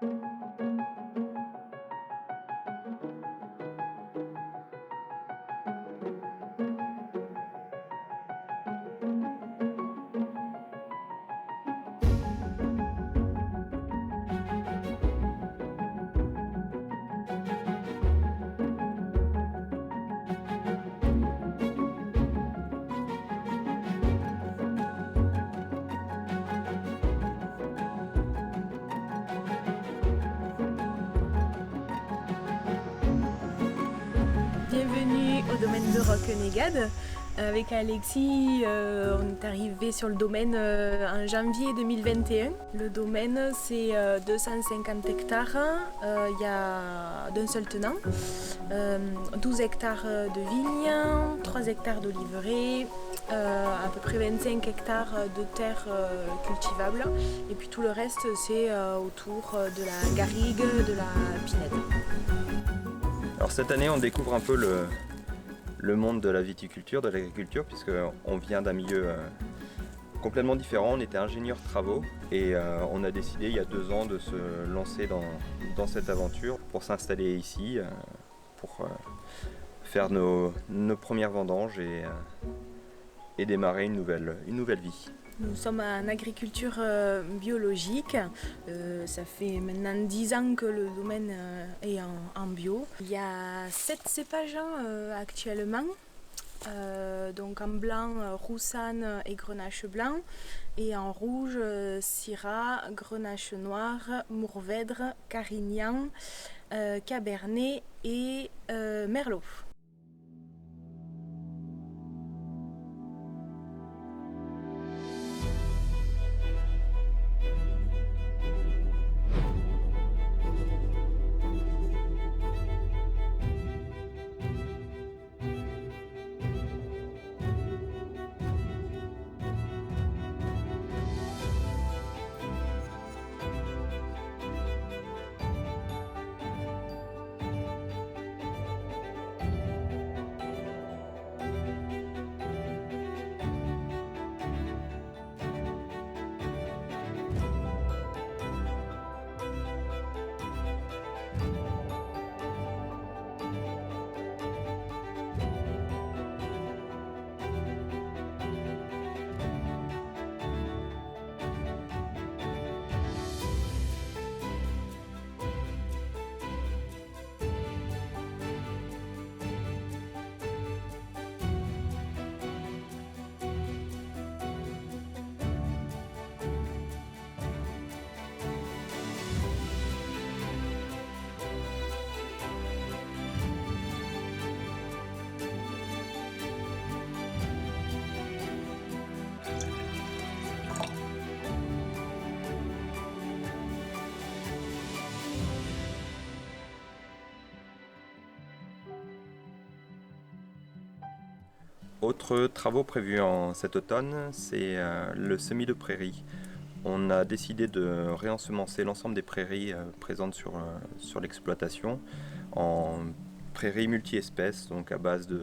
Bienvenue au domaine de Roquenégade. Avec Alexis, on est arrivé sur le domaine en janvier 2021. Le domaine, c'est 250 hectares. Il y a d'un seul tenant, 12 hectares de vignes, 3 hectares d'oliveraies, à peu près 25 hectares de terres cultivables. Et puis tout le reste, c'est autour de la garrigue, de la pinède. Alors cette année, on découvre un peu le monde de la viticulture, de l'agriculture, puisqu'on vient d'un milieu complètement différent. On était ingénieur travaux et on a décidé il y a 2 ans de se lancer dans cette aventure pour s'installer ici, pour faire nos premières vendanges et démarrer une nouvelle vie. Nous sommes en agriculture biologique. Ça fait maintenant 10 ans que le domaine est en bio. Il y a 7 cépages actuellement. Donc en blanc, Roussanne et Grenache blanc. Et en rouge, Syrah, Grenache noir, Mourvèdre, Carignan, Cabernet et Merlot. Autres travaux prévus cet automne, c'est le semis de prairies. On a décidé de réensemencer l'ensemble des prairies présentes sur l'exploitation en prairies multi-espèces, donc à base de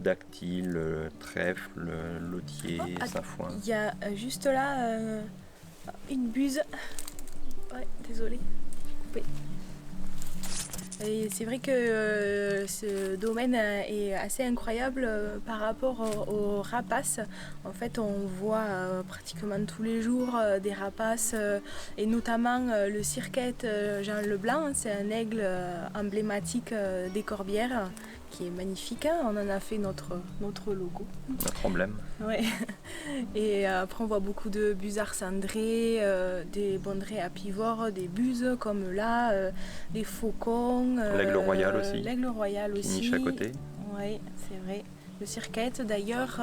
dactyles, trèfle, lotier, sainfoin. Il y a juste là une buse. Ouais, désolée, j'ai coupé. Et c'est vrai que ce domaine est assez incroyable par rapport aux rapaces. En fait, on voit pratiquement tous les jours des rapaces et notamment le cirquette Jean Leblanc. C'est un aigle emblématique des Corbières qui est magnifique. On en a fait notre logo. Notre emblème. Ouais. Et après, on voit beaucoup de busards cendrés, des bondrées apivores, des buses comme là, des faucons. L'aigle royal aussi. L'aigle royal qui aussi. niche à côté. Oui, c'est vrai. Le cirquette, d'ailleurs,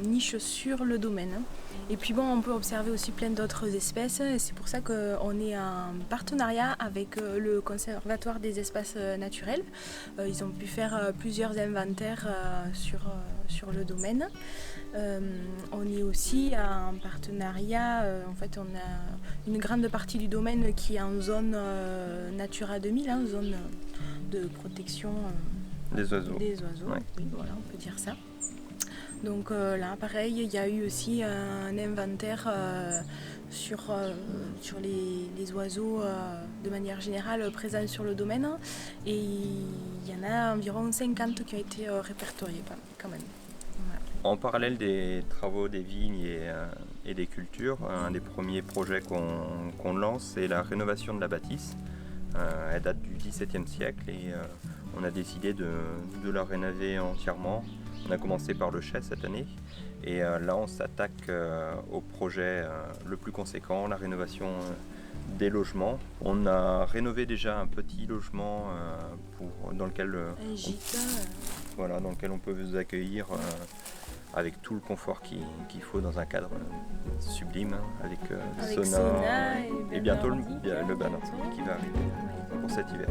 niche sur le domaine. Et puis bon, on peut observer aussi plein d'autres espèces. Et c'est pour ça qu'on est en partenariat avec le Conservatoire des espaces naturels. Ils ont pu faire plusieurs inventaires sur le domaine. On est aussi en partenariat, en fait on a une grande partie du domaine qui est en zone Natura 2000, zone de protection des oiseaux. Ouais. Oui, voilà, on peut dire ça. Donc là, pareil, il y a eu aussi un inventaire sur les oiseaux de manière générale présents sur le domaine. Et il y en a environ 50 qui ont été répertoriés quand même. Voilà. En parallèle des travaux des vignes et des cultures, un des premiers projets qu'on lance, c'est la rénovation de la bâtisse. Elle date du XVIIe siècle et on a décidé de la rénover entièrement. On a commencé par le chai cette année et là on s'attaque au projet le plus conséquent, la rénovation des logements. On a rénové déjà un petit logement dans lequel Un gîte. voilà, dans lequel on peut vous accueillir avec tout le confort qu'il faut dans un cadre sublime, avec Avec sauna sauna et bientôt le nordique, bain nordique qui va arriver pour cet hiver.